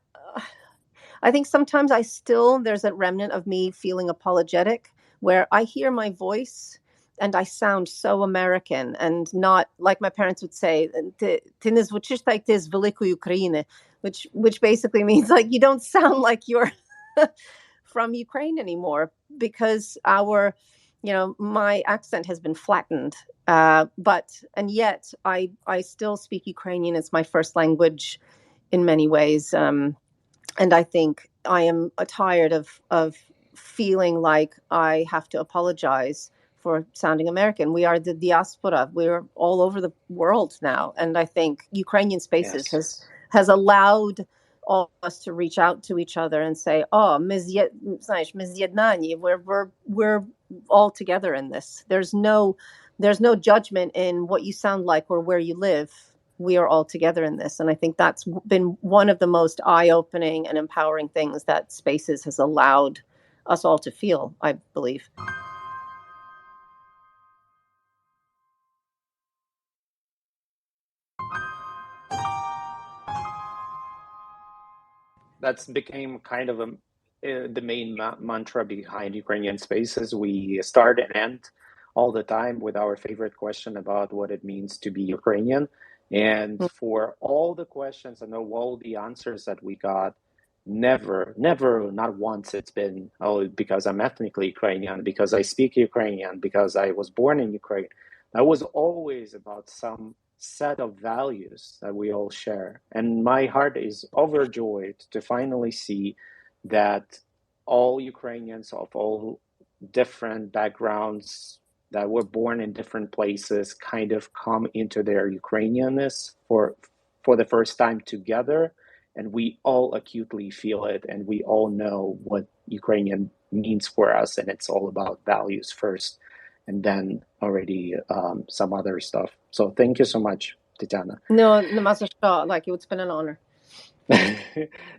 S10: think sometimes there's a remnant of me feeling apologetic where I hear my voice and I sound so American and not like my parents would say, which basically means like you don't sound like you're from Ukraine anymore, because my accent has been flattened. And yet I still speak Ukrainian. It's my first language in many ways. And I think I am tired of feeling like I have to apologize for sounding American. We are the diaspora. We're all over the world now. And I think Ukrainian Spaces has allowed all of us to reach out to each other and say, "Oh, we're all together in this. There's no judgment in what you sound like or where you live. We are all together in this." And I think that's been one of the most eye-opening and empowering things that Spaces has allowed us all to feel, I believe.
S1: That's became kind of the main mantra behind Ukrainian Spaces. We start and end all the time with our favorite question about what it means to be Ukrainian. And for all the questions and all the answers that we got, never, not once it's been, oh, because I'm ethnically Ukrainian, because I speak Ukrainian, because I was born in Ukraine. That was always about some set of values that we all share. And my heart is overjoyed to finally see that all Ukrainians of all different backgrounds that were born in different places kind of come into their Ukrainianness for the first time together. And we all acutely feel it, and we all know what Ukrainian means for us. And it's all about values first, and then already some other stuff. So thank you so much, Tetyana.
S10: No, like it's been an honor.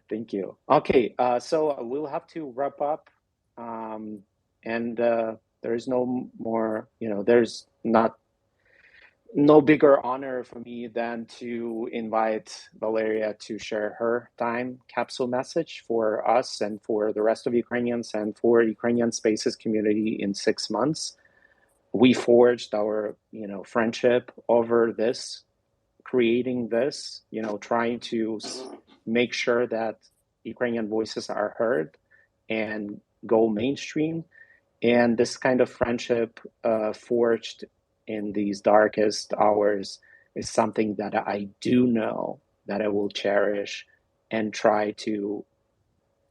S1: Thank you. Okay, so we'll have to wrap up, and there is no more, there's no bigger honor for me than to invite Valeria to share her time capsule message for us and for the rest of Ukrainians and for Ukrainian Spaces community in 6 months. We forged our, friendship over this, creating this, trying to make sure that Ukrainian voices are heard and go mainstream. And this kind of friendship forged in these darkest hours is something that I do know that I will cherish and try to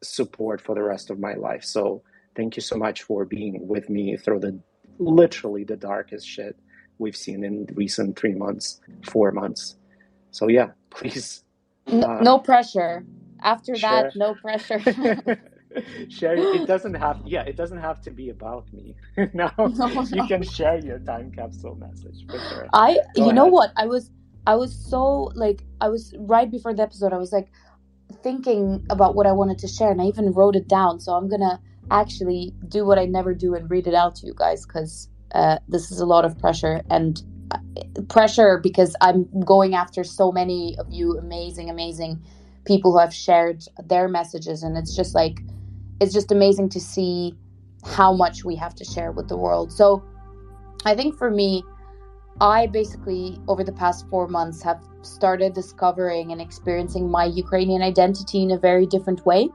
S1: support for the rest of my life. So thank you so much for being with me through literally the darkest shit we've seen in recent 3 months, 4 months. So yeah, please.
S2: No pressure. After
S1: share.
S2: That, no pressure.
S1: Share. It doesn't have to be about me. No. You can share your time capsule message for sure.
S2: You know what? I was so I was right before the episode, I was thinking about what I wanted to share, and I even wrote it down. So I'm gonna actually do what I never do and read it out to you guys, because this is a lot of pressure, and pressure because I'm going after so many of you amazing people who have shared their messages, and it's just amazing to see how much we have to share with the world. So I think for me, I basically over the past 4 months have started discovering and experiencing my Ukrainian identity in a very different way,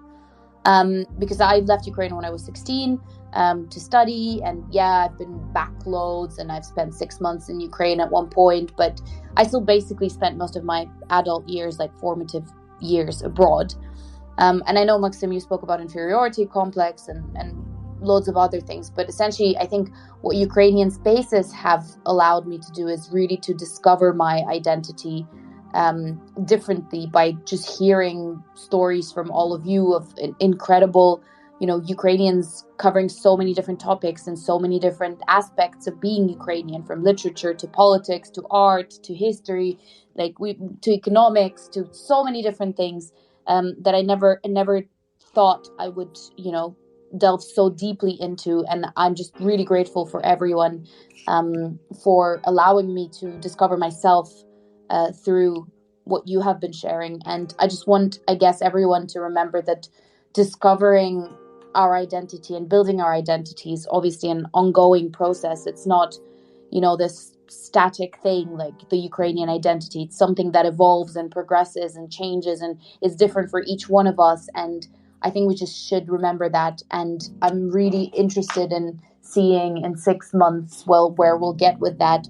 S2: because I left Ukraine when I was 16 to study, and I've been back loads, and I've spent 6 months in Ukraine at one point, but I still basically spent most of my adult years, formative years, abroad. And I know, Maksym, you spoke about inferiority complex and loads of other things, but essentially I think what Ukrainian Spaces have allowed me to do is really to discover my identity differently by just hearing stories from all of you of incredible, Ukrainians covering so many different topics and so many different aspects of being Ukrainian, from literature to politics to art to history, to economics, to so many different things that I never thought I would, delve so deeply into. And I'm just really grateful for everyone for allowing me to discover myself through what you have been sharing. And I just want, I guess, everyone to remember that discovering our identity and building our identity is obviously an ongoing process. It's not, this static thing like the Ukrainian identity. It's something that evolves and progresses and changes and is different for each one of us. And I think we just should remember that. And I'm really interested in seeing in 6 months, where we'll get with that.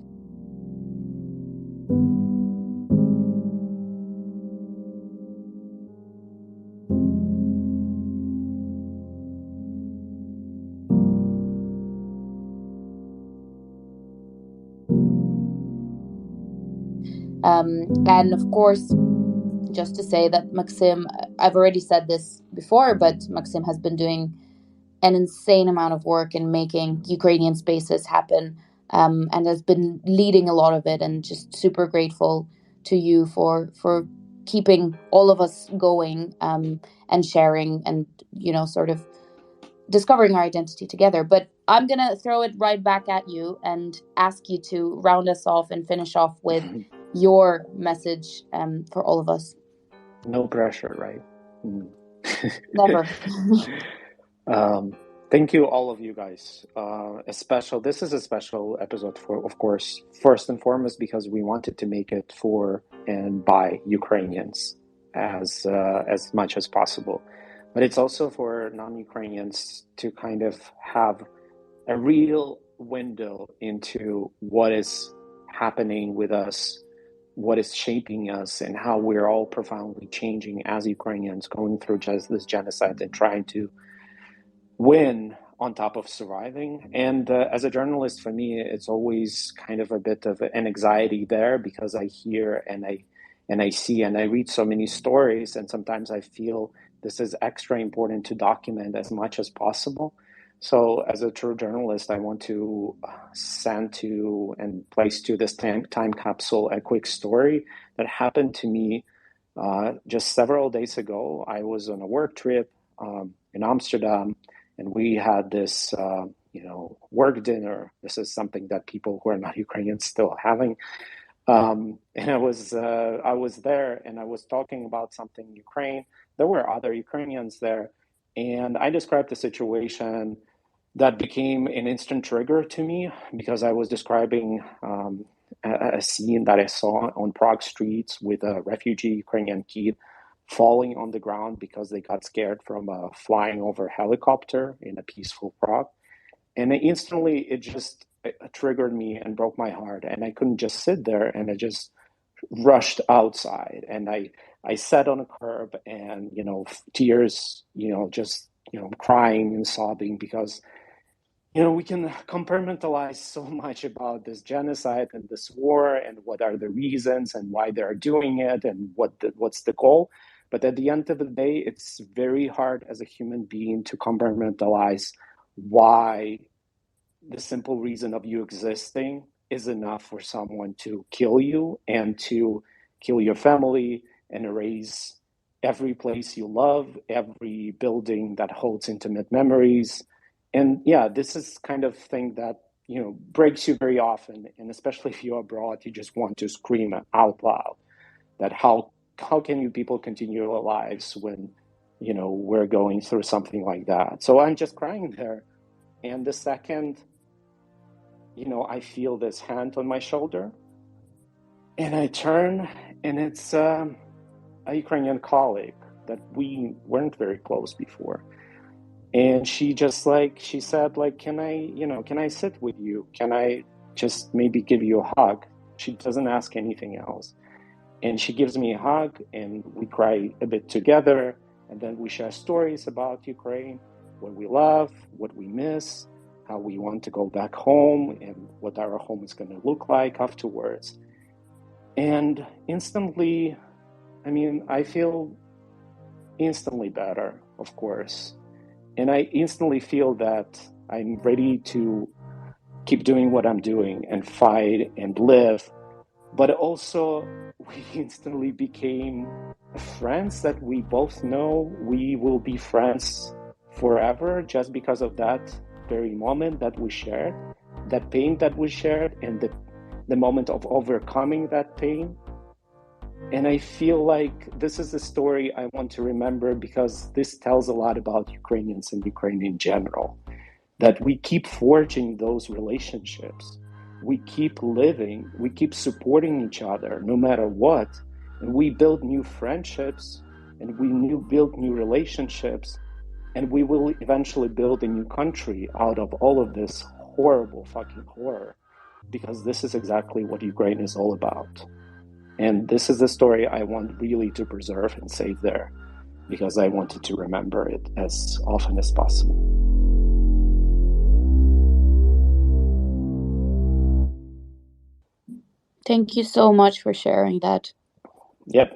S2: And of course, just to say that Maksym, I've already said this before, but Maksym has been doing an insane amount of work in making Ukrainian spaces happen, and has been leading a lot of it, and just super grateful to you for keeping all of us going, and sharing, and sort of discovering our identity together. But I'm gonna throw it right back at you and ask you to round us off and finish off with your message, for all of us.
S1: No pressure, right?
S2: Never.
S1: Thank you, all of you guys. This is a special episode for, of course, first and foremost, because we wanted to make it for and by Ukrainians as much as possible. But it's also for non-Ukrainians to kind of have a real window into what is happening with us, what is shaping us, and how we're all profoundly changing as Ukrainians, going through just this genocide and trying to win on top of surviving. And as a journalist, for me, it's always kind of a bit of an anxiety there, because I hear and I see and I read so many stories, and sometimes I feel this is extra important to document as much as possible. So as a true journalist, I want to send to and place to this time capsule a quick story that happened to me just several days ago. I was on a work trip in Amsterdam, and we had this work dinner. This is something that people who are not Ukrainians still having. And I was there, and I was talking about something in Ukraine. There were other Ukrainians there, and I described the situation that became an instant trigger to me, because I was describing a scene that I saw on Prague streets with a refugee Ukrainian kid falling on the ground because they got scared from a flying over helicopter in a peaceful Prague. And instantly it just triggered me and broke my heart. And I couldn't just sit there, and I just rushed outside, and I sat on a curb, and, tears, just, crying and sobbing, because, we can compartmentalize so much about this genocide and this war, and what are the reasons and why they're doing it, and what's the goal. But at the end of the day, it's very hard as a human being to compartmentalize why the simple reason of you existing is enough for someone to kill you and to kill your family and erase every place you love, every building that holds intimate memories. And yeah, this is kind of thing that, breaks you very often. And especially if you're abroad, you just want to scream out loud that how can you people continue your lives when, we're going through something like that. So I'm just crying there. And the second, I feel this hand on my shoulder, and I turn, and it's a Ukrainian colleague that we weren't very close before. And she said, can I sit with you? Can I just maybe give you a hug? She doesn't ask anything else. And she gives me a hug, and we cry a bit together. And then we share stories about Ukraine, what we love, what we miss, how we want to go back home, and what our home is going to look like afterwards. And instantly, I feel instantly better, of course. And I instantly feel that I'm ready to keep doing what I'm doing and fight and live. But also, we instantly became friends that we both know we will be friends forever, just because of that very moment that we shared, that pain that we shared, and the moment of overcoming that pain. And I feel like this is a story I want to remember, because this tells a lot about Ukrainians and Ukraine in general, that we keep forging those relationships. We keep living, we keep supporting each other no matter what, and we build new friendships, and we build new relationships, and we will eventually build a new country out of all of this horrible fucking horror, because this is exactly what Ukraine is all about. And this is the story I want really to preserve and save there, because I wanted to remember it as often as possible.
S2: Thank you so much for sharing that.
S1: Yep.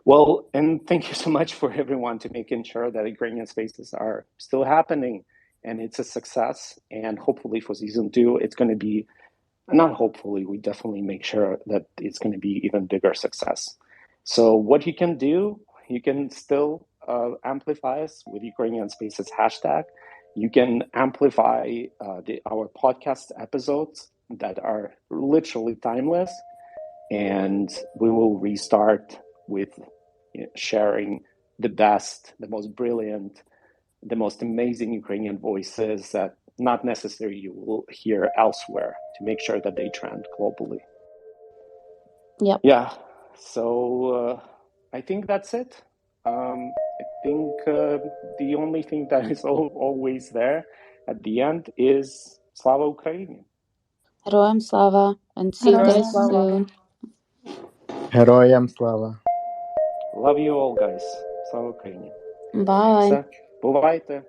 S1: Well, and thank you so much for everyone to making sure that Ukrainian spaces are still happening, and it's a success. And hopefully for season 2, it's going to be, not hopefully, we definitely make sure that it's going to be even bigger success. So what you can do, you can still amplify us with Ukrainian Spaces hashtag. You can amplify our podcast episodes that are literally timeless, and we will restart with sharing the best, the most brilliant, the most amazing Ukrainian voices that not necessarily you will hear elsewhere, to make sure that they trend globally.
S2: Yep.
S1: Yeah. So I think that's it. I think the only thing that is always there at the end is Slava Ukraini.
S2: Героям слава, and see you
S5: Героям
S2: guys
S5: слава.
S2: soon.
S4: Героям слава.
S1: Love you all, guys. Slava Ukraini.
S2: Bye.
S1: Все. Бувайте.